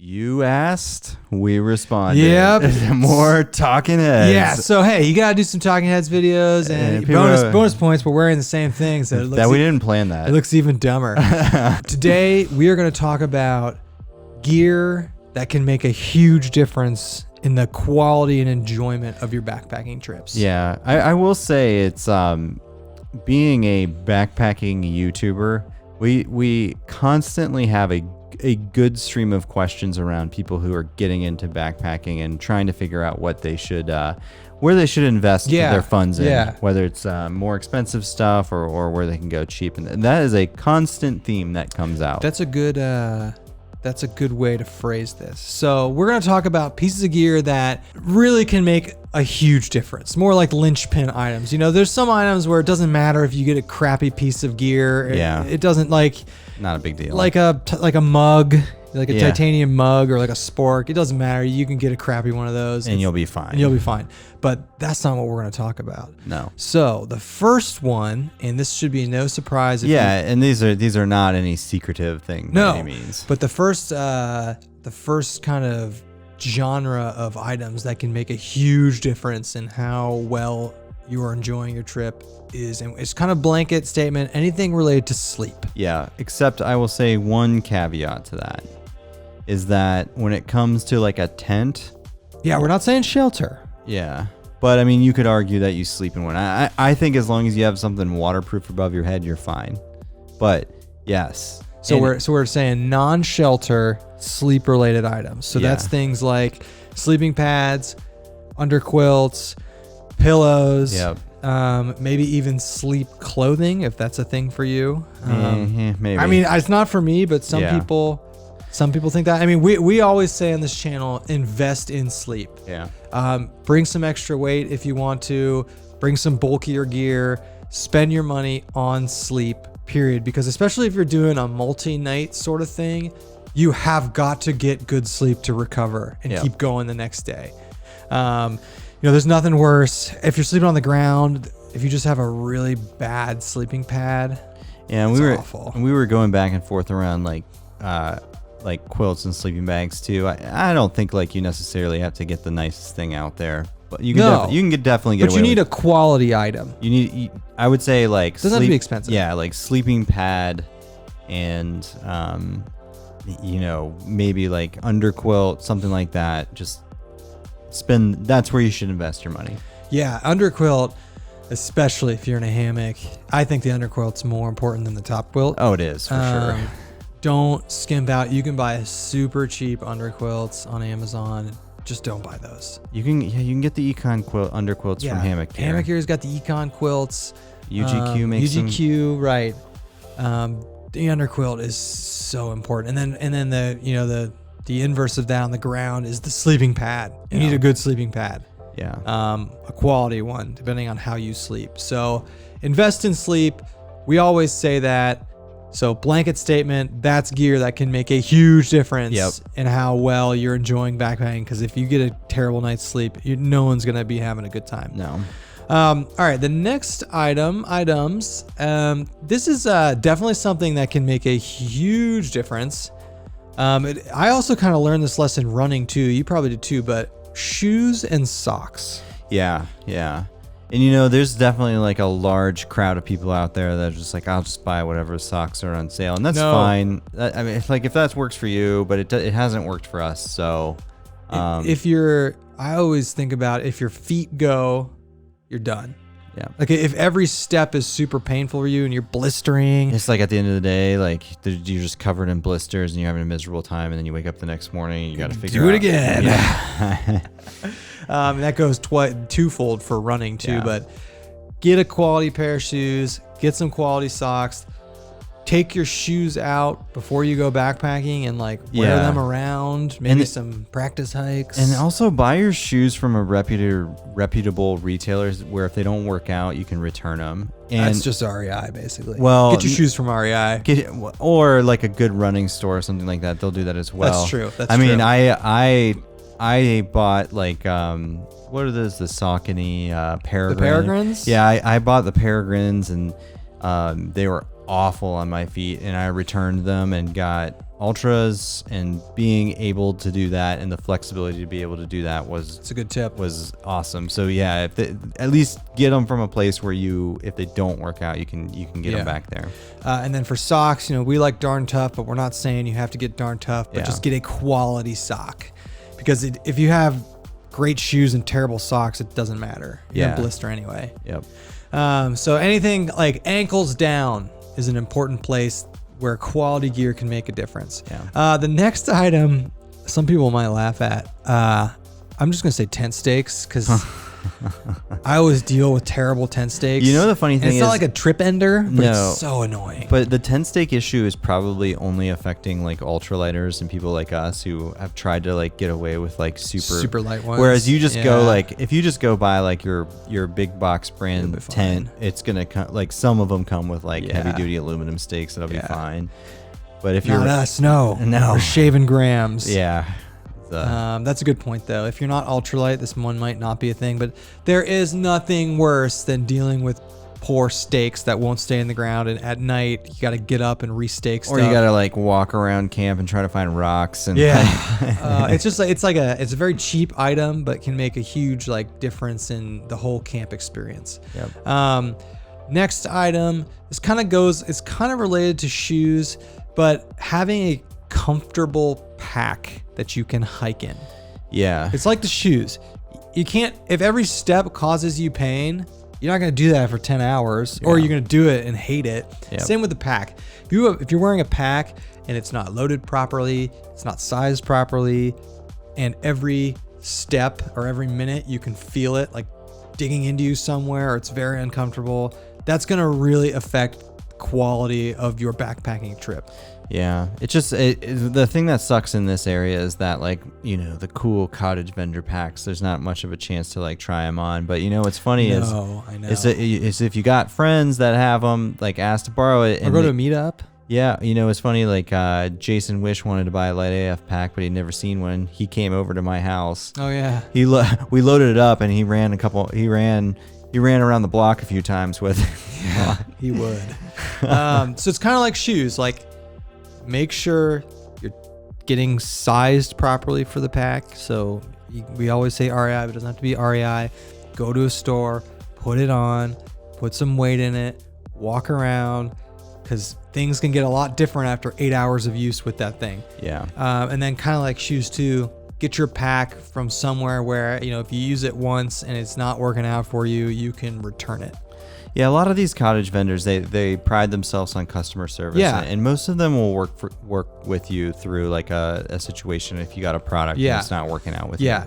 You asked, we responded. Yep. More talking heads. Yeah. So hey, you gotta do some talking heads videos and bonus points. We're wearing the same thing, so it looks that we didn't plan that. It looks even dumber. Today we are going to talk about gear that can make a huge difference in the quality and enjoyment of your backpacking trips. Yeah, I will say it's being a backpacking YouTuber. We constantly have a good stream of questions around people who are getting into backpacking and trying to figure out what they should where they should invest their funds in, whether it's more expensive stuff or where they can go cheap, and that is a constant theme that comes out. That's a good way to phrase this. So we're going to talk about pieces of gear that really can make a huge difference. More like linchpin items. You know, there's some items where it doesn't matter if you get a crappy piece of gear. Yeah. It doesn't not a big deal. Like a mug, like a titanium mug or like a spork. It doesn't matter. You can get a crappy one of those. And you'll be fine. But that's not what we're going to talk about. No. So the first one, and this should be no surprise. And these are not any secretive thing by any means. But the first kind of genre of items that can make a huge difference in how well you are enjoying your trip is, and it's kind of blanket statement, anything related to sleep. Yeah, except I will say one caveat to that is that when it comes to like a tent. Yeah, we're not saying shelter. Yeah. But I mean, you could argue that you sleep in one. I think as long as you have something waterproof above your head, you're fine. But yes. So we're saying non-shelter sleep related items. So that's things like sleeping pads, under quilts, pillows, maybe even sleep clothing if that's a thing for you. Maybe. I mean, it's not for me, but some people think that. I mean, we always say on this channel, invest in sleep. Yeah. Bring some extra weight if you want to. Bring some bulkier gear. Spend your money on sleep, period. Because especially if you're doing a multi-night sort of thing, you have got to get good sleep to recover and keep going the next day. There's nothing worse if you're sleeping on the ground. If you just have a really bad sleeping pad, and awful. We were going back and forth around like quilts and sleeping bags too. I don't think like you necessarily have to get the nicest thing out there, but you can definitely get. But you need a quality item. I would say like doesn't have to be expensive. Yeah, like sleeping pad, and maybe like under quilt, something like that. Just that's where you should invest your money. Yeah, under quilt, especially if you're in a hammock. I think the under quilt's more important than the top quilt. Oh, it is for sure. Don't skimp out. You can buy super cheap under quilts on Amazon. Just don't buy those. You can get the Econ quilt under quilts from Hammock Gear. Hammock Gear's got the Econ quilts. UGQ makes UGQ, right. The under quilt is so important. And then the inverse of that on the ground is the sleeping pad. You need a good sleeping pad. Yeah. A quality one, depending on how you sleep. So invest in sleep. We always say that. So blanket statement, that's gear that can make a huge difference in how well you're enjoying backpacking. Because if you get a terrible night's sleep, no one's going to be having a good time. No. All right, the next items. This is definitely something that can make a huge difference. I also kind of learned this lesson running too. You probably did too, but shoes and socks. Yeah. And there's definitely like a large crowd of people out there that are just like, I'll just buy whatever socks are on sale, and that's fine. I mean, if that works for you, but it hasn't worked for us. So, I always think about if your feet go, you're done. Yeah. Like if every step is super painful for you and you're blistering. It's like at the end of the day, like you're just covered in blisters and you're having a miserable time, and then you wake up the next morning and you got to figure do it out. again. Yeah. That goes twofold for running too, but get a quality pair of shoes, get some quality socks, take your shoes out before you go backpacking and wear them around, maybe some practice hikes. And also buy your shoes from a reputable retailers where if they don't work out, you can return them. And that's just REI basically. Well, get your shoes from REI. Or like a good running store or something like that. They'll do that as well. That's true. I mean, I bought what are those? The Saucony Peregrine. The Peregrines? Yeah, I bought the Peregrines, and they were awful on my feet, and I returned them and got ultras, and being able to do that and the flexibility to be able to do that It's a good tip. was awesome. So yeah, if at least get them from a place where if they don't work out, you can get them back there. And then for socks, we like Darn Tough, but we're not saying you have to get Darn Tough, but just get a quality sock, because if you have great shoes and terrible socks, it doesn't matter. You're gonna blister anyway. Yep. So anything like ankles down is an important place where quality gear can make a difference. Yeah. The next item, some people might laugh at. I'm just gonna say tent stakes, because I always deal with terrible tent stakes. The funny thing it's is, not like a trip ender, but no, it's so annoying. But the tent stake issue is probably only affecting like ultralighters and people like us who have tried to like get away with like super light ones. Whereas you just go like, if you just go buy like your big box brand tent, it's gonna come, like some of them come with like heavy duty aluminum stakes. That'll be fine. But if you're not us, no, we're shaving grams. Yeah. That's a good point, though. If you're not ultralight, this one might not be a thing, but there is nothing worse than dealing with poor stakes that won't stay in the ground, and at night you got to get up and restake stuff. Or you got to like walk around camp and try to find rocks. And it's just like it's a very cheap item, but can make a huge like difference in the whole camp experience. Yep. Next item, it's kind of related to shoes, but having a comfortable pack that you can hike in. Yeah. It's like the shoes. You can't, if every step causes you pain, you're not going to do that for 10 hours, or you're going to do it and hate it. Yep. Same with the pack. If you're wearing a pack and it's not loaded properly, it's not sized properly, and every step or every minute you can feel it like digging into you somewhere, or it's very uncomfortable, that's going to really affect quality of your backpacking trip. Yeah, it's just the thing that sucks in this area is that like the cool cottage vendor packs, there's not much of a chance to like try them on. But what's funny is if you got friends that have them, like ask to borrow it or go to a meetup. Yeah, it's funny, like Jason Wish wanted to buy a light AF pack, but he'd never seen one. He came over to my house. Oh yeah. We loaded it up and he ran around the block a few times with it. Yeah, he would. So it's kind of like shoes. Like, make sure you're getting sized properly for the pack. So we always say REI, but it doesn't have to be REI. Go to a store, put it on, put some weight in it, walk around, because things can get a lot different after 8 hours of use with that thing. Yeah. And then kind of like shoes too, get your pack from somewhere where, if you use it once and it's not working out for you, you can return it. Yeah, a lot of these cottage vendors, they pride themselves on customer service. Yeah. And most of them will work with you through like a situation if you got a product and it's not working out with you. Yeah.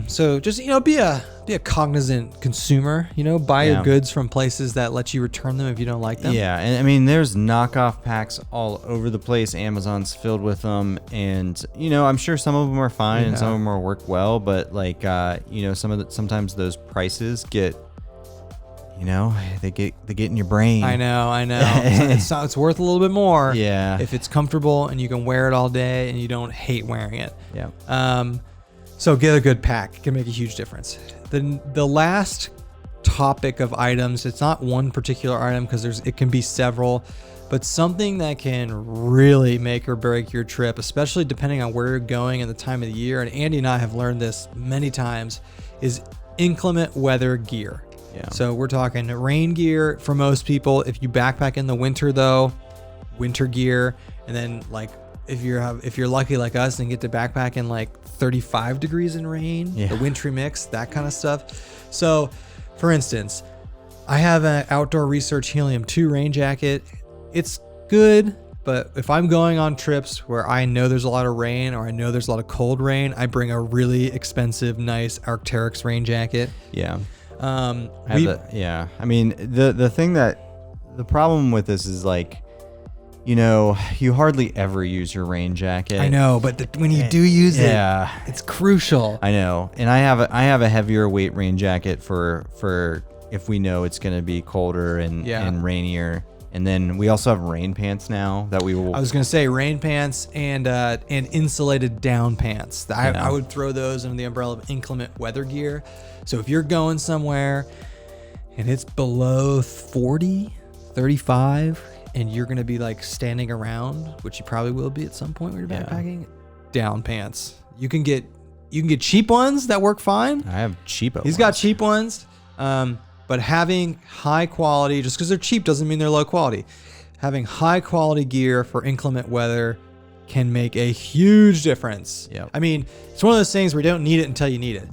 So just, be a cognizant consumer, buy your goods from places that let you return them if you don't like them. Yeah. And I mean, there's knockoff packs all over the place. Amazon's filled with them. And, I'm sure some of them are fine and some of them will work well, but like, sometimes those prices get, they get in your brain. I know. So it's worth a little bit more. Yeah. If it's comfortable and you can wear it all day and you don't hate wearing it. Yeah. So get a good pack. It can make a huge difference. The last topic of items, it's not one particular item because it can be several, but something that can really make or break your trip, especially depending on where you're going and the time of the year. And Andy and I have learned this many times, is inclement weather gear. Yeah. So we're talking rain gear for most people. If you backpack in the winter though, winter gear, and then like if you're lucky like us and get to backpack in like 35 degrees in rain, the wintry mix, that kind of stuff. So for instance, I have an Outdoor Research Helium 2 rain jacket. It's good, but if I'm going on trips where I know there's a lot of rain or I know there's a lot of cold rain, I bring a really expensive, nice Arc'teryx rain jacket. Yeah. I mean, the problem with this is like, you hardly ever use your rain jacket. I know, but when you do use it, it's crucial. I know. And I have a heavier weight rain jacket for if we know it's going to be colder and rainier. And then we also have rain pants now that we will. I was going to say rain pants and insulated down pants. I would throw those under the umbrella of inclement weather gear. So if you're going somewhere and it's below 40, 35, and you're going to be like standing around, which you probably will be at some point when you're backpacking, down pants. You can get cheap ones that work fine. I have cheap ones. He's got cheap ones. But having high quality, just because they're cheap doesn't mean they're low quality. Having high quality gear for inclement weather can make a huge difference. Yep. I mean, it's one of those things where you don't need it until you need it.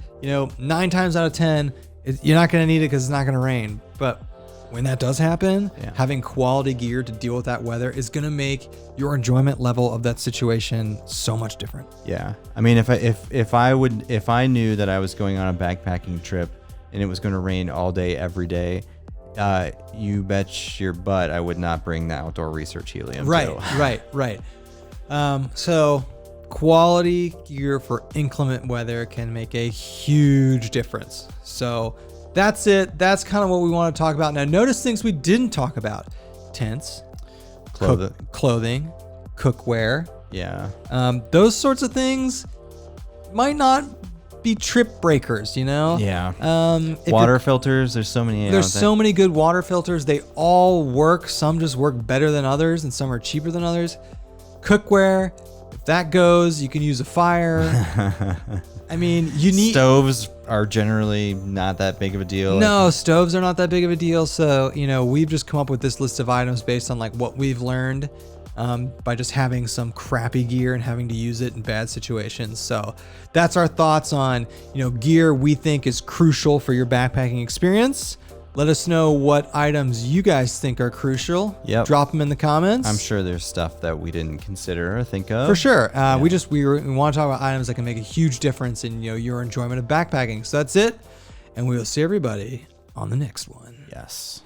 9 times out of 10, you're not going to need it because it's not going to rain. But when that does happen, having quality gear to deal with that weather is going to make your enjoyment level of that situation so much different. Yeah. I mean, if I knew that I was going on a backpacking trip and it was going to rain all day, every day, you bet your butt I would not bring the outdoor research helium. Right. So quality gear for inclement weather can make a huge difference. So that's it. That's kind of what we want to talk about. Now, notice things we didn't talk about: tents, clothing, cookware. Yeah. Those sorts of things might not be trip breakers, Yeah. Water filters. There's so many. There's so many good water filters. They all work. Some just work better than others, and some are cheaper than others. Cookware, if that goes, you can use a fire. I mean, you need stoves are generally not that big of a deal. No, stoves are not that big of a deal. So, we've just come up with this list of items based on like what we've learned by just having some crappy gear and having to use it in bad situations. So that's our thoughts on, gear we think is crucial for your backpacking experience. Let us know what items you guys think are crucial. Yep. Drop them in the comments. I'm sure there's stuff that we didn't consider or think of. For sure. We want to talk about items that can make a huge difference in your enjoyment of backpacking. So that's it. And we will see everybody on the next one. Yes.